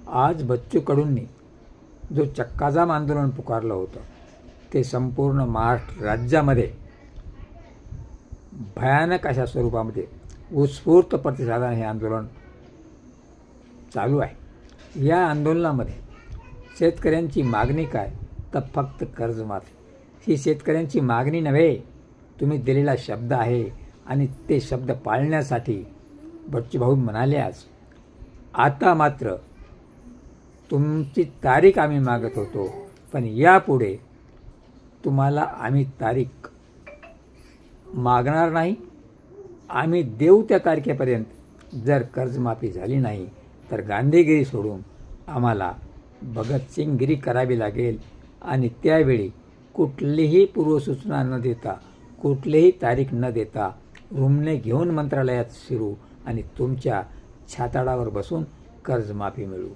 आज बच्चू कडूंनी जो चक्काजाम आंदोलन पुकारलं होतं ते संपूर्ण महाराष्ट्र राज्यामध्ये भयानक अशा स्वरूपामध्ये उत्स्फूर्त प्रतिसादाने हे आंदोलन चालू आहे। या आंदोलनामध्ये शेतकऱ्यांची मागणी काय तर फक्त कर्जमाफी। ही शेतकऱ्यांची मागणी नव्हे, तुम्ही दिलेला शब्द आहे आणि ते शब्द पाळण्यासाठी बच्चूभाऊ म्हणाले आज आता मात्र तुमची तारीख आम्ही मागत होतो, पण यापुढे तुम्हाला आम्ही तारीख मागणार नाही। आम्ही देऊ त्या तारखेपर्यंत जर कर्जमाफी झाली नाही तर गांधीगिरी सोडून आम्हाला भगतसिंगगिरी करावी लागेल आणि त्यावेळी कुठलीही पूर्वसूचना न देता कुठलीही तारीख न देता रुमणे घेऊन मंत्रालयात शिरू आणि तुमच्या छाताडावर बसून कर्जमाफी मिळवू।